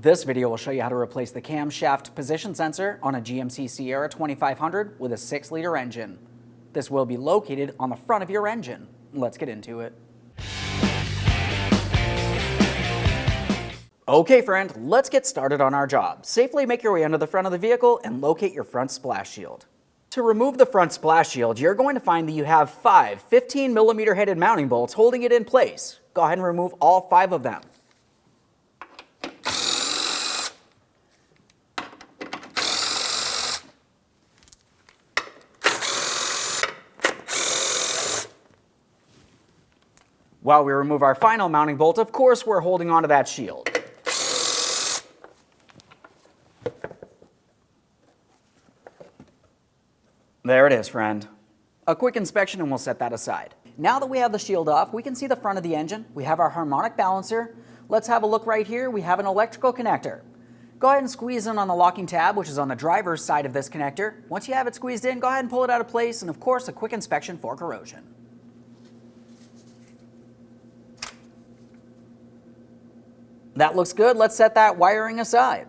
This video will show you how to replace the camshaft position sensor on a GMC Sierra 2500 with a 6-liter engine. This will be located on the front of your engine. Let's get into it. Okay friend, let's get started on our job. Safely make your way under the front of the vehicle and locate your front splash shield. To remove the front splash shield, you're going to find that you have 5 15mm headed mounting bolts holding it in place. Go ahead and remove all 5 of them. While we remove our final mounting bolt, of course, we're holding onto that shield. There it is, friend. A quick inspection and we'll set that aside. Now that we have the shield off, we can see the front of the engine. We have our harmonic balancer. Let's have a look right here. We have an electrical connector. Go ahead and squeeze in on the locking tab, which is on the driver's side of this connector. Once you have it squeezed in, go ahead and pull it out of place, and of course, a quick inspection for corrosion. That looks good. Let's set that wiring aside.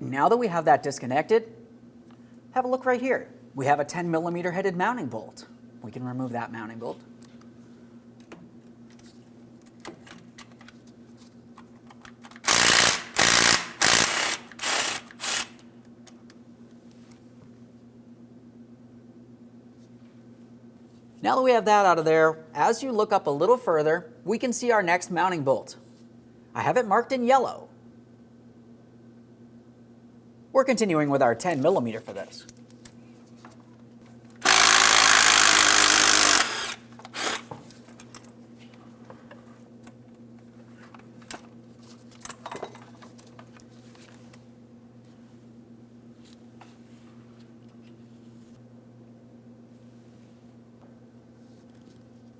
Now that we have that disconnected, have a look right here. We have a 10mm headed mounting bolt. We can remove that mounting bolt. Now that we have that out of there, as you look up a little further, we can see our next mounting bolt. I have it marked in yellow. We're continuing with our 10mm for this.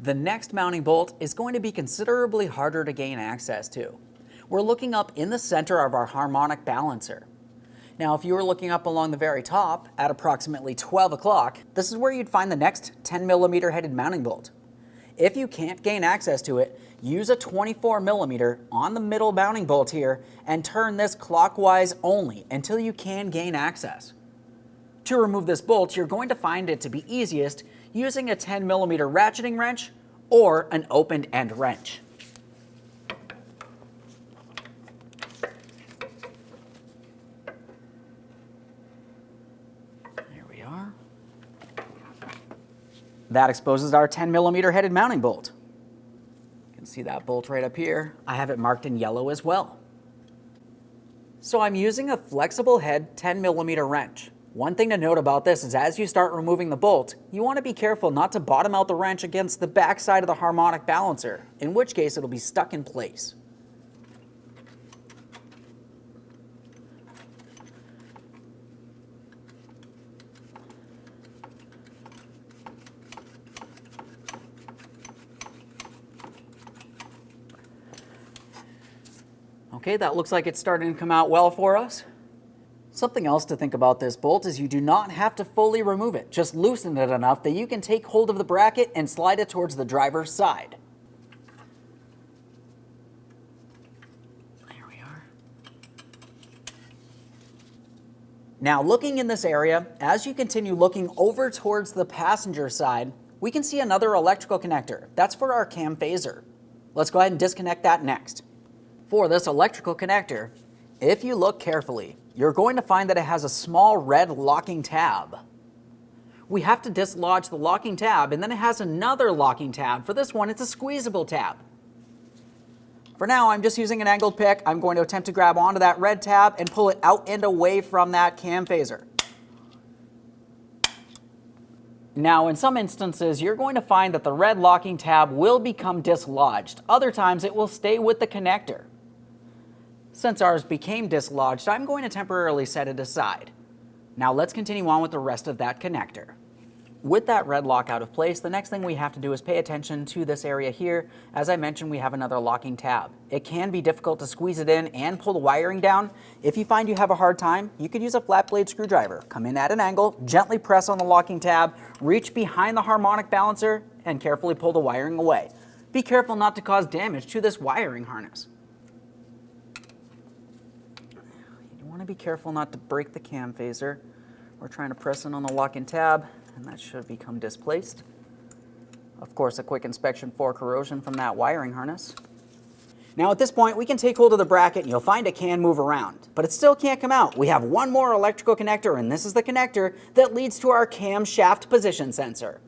The next mounting bolt is going to be considerably harder to gain access to. We're looking up in the center of our harmonic balancer. Now, if you were looking up along the very top at approximately 12 o'clock, this is where you'd find the next 10mm headed mounting bolt. If you can't gain access to it, use a 24mm on the middle mounting bolt here and turn this clockwise only until you can gain access. To remove this bolt, you're going to find it to be easiest using a 10mm ratcheting wrench or an opened end wrench. That exposes our 10mm headed mounting bolt. You can see that bolt right up here. I have it marked in yellow as well. So I'm using a flexible head 10mm wrench. One thing to note about this is as you start removing the bolt, you want to be careful not to bottom out the wrench against the back side of the harmonic balancer, in which case it'll be stuck in place. Okay, that looks like it's starting to come out well for us. Something else to think about this bolt is you do not have to fully remove it. Just loosen it enough that you can take hold of the bracket and slide it towards the driver's side. There we are. Now looking in this area, as you continue looking over towards the passenger side, we can see another electrical connector. That's for our cam phaser. Let's go ahead and disconnect that next. For this electrical connector, if you look carefully, you're going to find that it has a small red locking tab. We have to dislodge the locking tab, and then it has another locking tab. For this one, it's a squeezable tab. For now, I'm just using an angled pick. I'm going to attempt to grab onto that red tab and pull it out and away from that cam phaser. Now, in some instances, you're going to find that the red locking tab will become dislodged. Other times, it will stay with the connector. Since ours became dislodged, I'm going to temporarily set it aside. Now let's continue on with the rest of that connector. With that red lock out of place, the next thing we have to do is pay attention to this area here. As I mentioned, we have another locking tab. It can be difficult to squeeze it in and pull the wiring down. If you find you have a hard time, you could use a flat blade screwdriver. Come in at an angle, gently press on the locking tab, reach behind the harmonic balancer, and carefully pull the wiring away. Be careful not to cause damage to this wiring harness. want to be careful not to break the cam phaser. We're trying to press in on the lock-in tab, and that should become displaced. Of course, a quick inspection for corrosion from that wiring harness. Now at this point, we can take hold of the bracket and you'll find it can move around, but it still can't come out. We have one more electrical connector, and this is the connector that leads to our camshaft position sensor.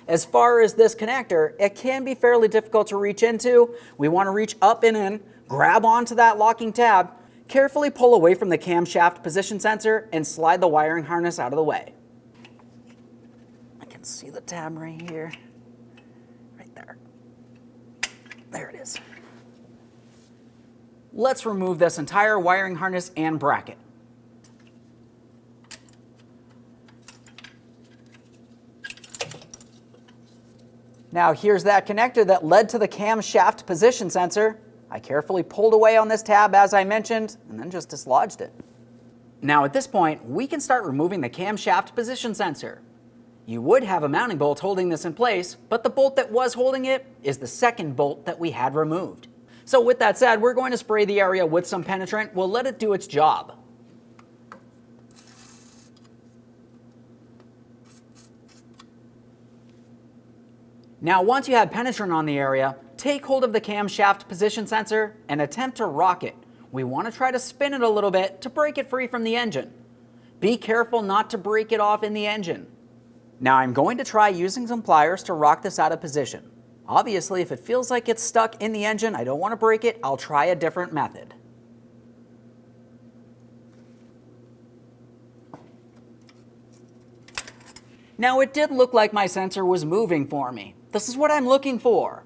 As far as this connector, it can be fairly difficult to reach into. We want to reach up and in, grab onto that locking tab, carefully pull away from the camshaft position sensor, and slide the wiring harness out of the way. I can see the tab right here. Right there. There it is. Let's remove this entire wiring harness and bracket. Now here's that connector that led to the camshaft position sensor. I carefully pulled away on this tab as I mentioned, and then just dislodged it. Now at this point, we can start removing the camshaft position sensor. You would have a mounting bolt holding this in place, but the bolt that was holding it is the second bolt that we had removed. So with that said, we're going to spray the area with some penetrant. We'll let it do its job. Now once you have penetrant on the area, take hold of the camshaft position sensor and attempt to rock it. We want to try to spin it a little bit to break it free from the engine. Be careful not to break it off in the engine. Now I'm going to try using some pliers to rock this out of position. Obviously, if it feels like it's stuck in the engine, I don't want to break it, I'll try a different method. Now it did look like my sensor was moving for me. This is what I'm looking for.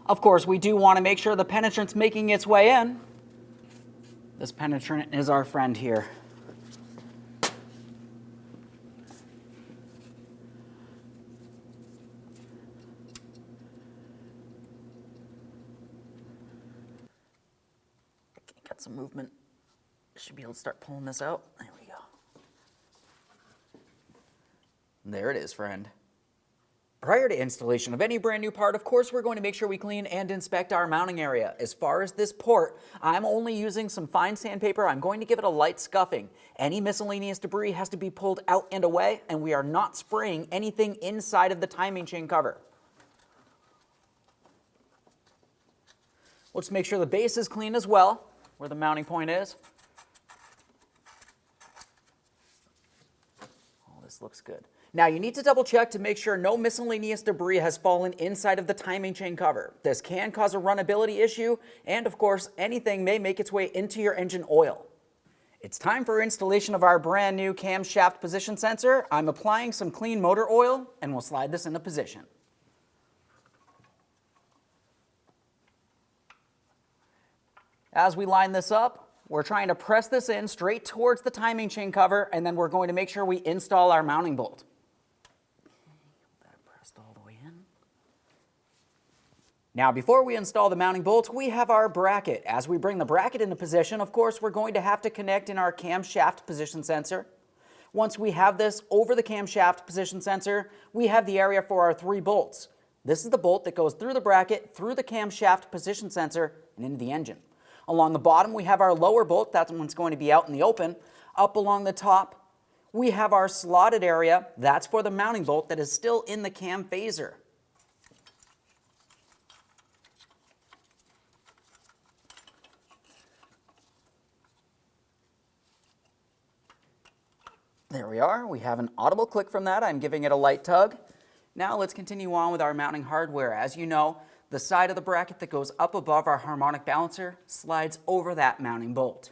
Of course, we do want to make sure the penetrant's making its way in. This penetrant is our friend here. Got some movement. Should be able to start pulling this out. There we go. There it is, friend. Prior to installation of any brand new part, of course, we're going to make sure we clean and inspect our mounting area. As far as this port, I'm only using some fine sandpaper. I'm going to give it a light scuffing. Any miscellaneous debris has to be pulled out and away, and we are not spraying anything inside of the timing chain cover. Let's make sure the base is clean as well, where the mounting point is. Oh, this looks good. Now you need to double check to make sure no miscellaneous debris has fallen inside of the timing chain cover. This can cause a runnability issue, and of course, anything may make its way into your engine oil. It's time for installation of our brand new camshaft position sensor. I'm applying some clean motor oil, and we'll slide this into position. As we line this up, we're trying to press this in straight towards the timing chain cover, and then we're going to make sure we install our mounting bolt. Now, before we install the mounting bolt, we have our bracket. As we bring the bracket into position, of course, we're going to have to connect in our camshaft position sensor. Once we have this over the camshaft position sensor, we have the area for our 3 bolts. This is the bolt that goes through the bracket, through the camshaft position sensor, and into the engine. Along the bottom, we have our lower bolt. That one's going to be out in the open. Up along the top, we have our slotted area. That's for the mounting bolt that is still in the cam phaser. There we are. We have an audible click from that. I'm giving it a light tug. Now let's continue on with our mounting hardware. As you know, the side of the bracket that goes up above our harmonic balancer slides over that mounting bolt.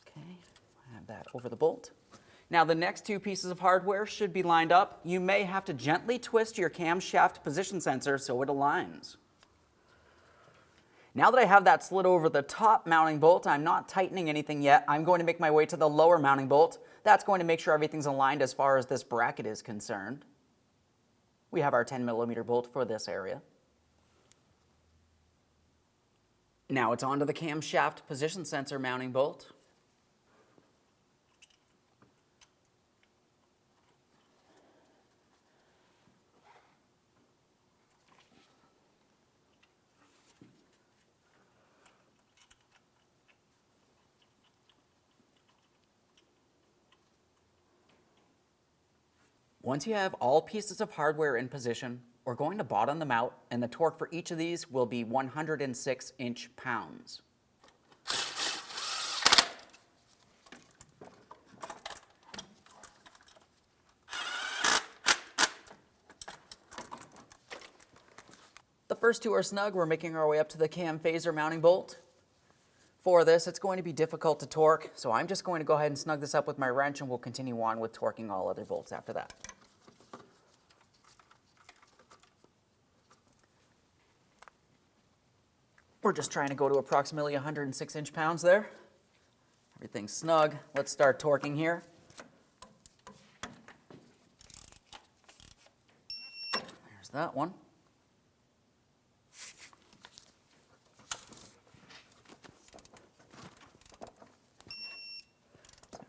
Okay, I have that over the bolt. Now the next 2 pieces of hardware should be lined up. You may have to gently twist your camshaft position sensor so it aligns. Now that I have that slid over the top mounting bolt, I'm not tightening anything yet. I'm going to make my way to the lower mounting bolt. That's going to make sure everything's aligned as far as this bracket is concerned. We have our 10mm bolt for this area. Now it's onto the camshaft position sensor mounting bolt. Once you have all pieces of hardware in position, we're going to bottom them out, and the torque for each of these will be 106 inch-pounds. The first two are snug. We're making our way up to the cam phaser mounting bolt. For this, it's going to be difficult to torque, so I'm just going to go ahead and snug this up with my wrench, and we'll continue on with torquing all other bolts after that. We're just trying to go to approximately 106 inch-pounds there. Everything's snug. Let's start torquing here. There's that one.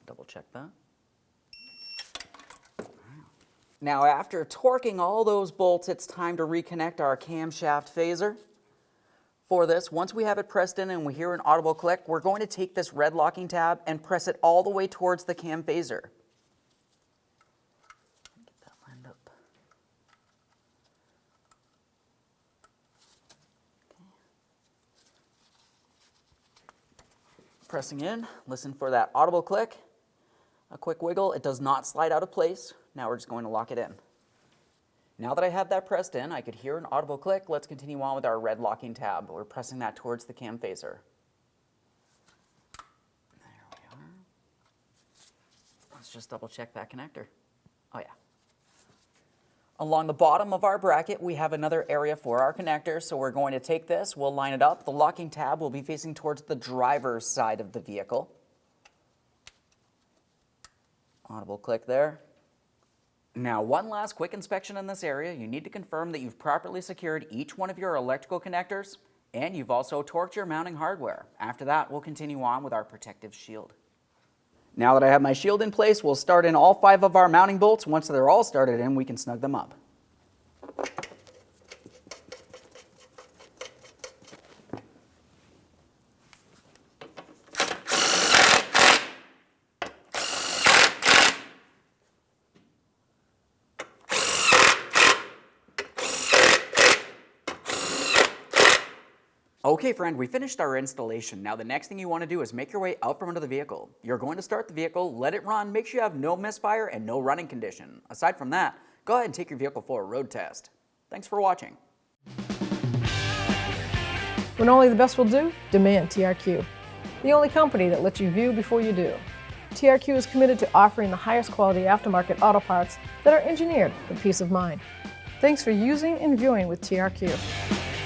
Double check that. Now, after torquing all those bolts, it's time to reconnect our camshaft phaser. For this, once we have it pressed in and we hear an audible click, we're going to take this red locking tab and press it all the way towards the cam phaser. Get that lined up. Okay. Pressing in, listen for that audible click. A quick wiggle, it does not slide out of place. Now we're just going to lock it in. Now that I have that pressed in, I could hear an audible click. Let's continue on with our red locking tab. We're pressing that towards the cam phaser. There we are. Let's just double check that connector. Oh yeah. Along the bottom of our bracket, we have another area for our connector, so we're going to take this, we'll line it up. The locking tab will be facing towards the driver's side of the vehicle. Audible click there. Now, one last quick inspection in this area. You need to confirm that you've properly secured each one of your electrical connectors, and you've also torqued your mounting hardware. After that, we'll continue on with our protective shield. Now that I have my shield in place, we'll start in all 5 of our mounting bolts. Once they're all started in, we can snug them up. Okay, friend, we finished our installation. Now the next thing you want to do is make your way out from under the vehicle. You're going to start the vehicle, let it run, make sure you have no misfire and no running condition. Aside from that, go ahead and take your vehicle for a road test. Thanks for watching. When only the best will do, demand TRQ. The only company that lets you view before you do. TRQ is committed to offering the highest quality aftermarket auto parts that are engineered for peace of mind. Thanks for using and viewing with TRQ.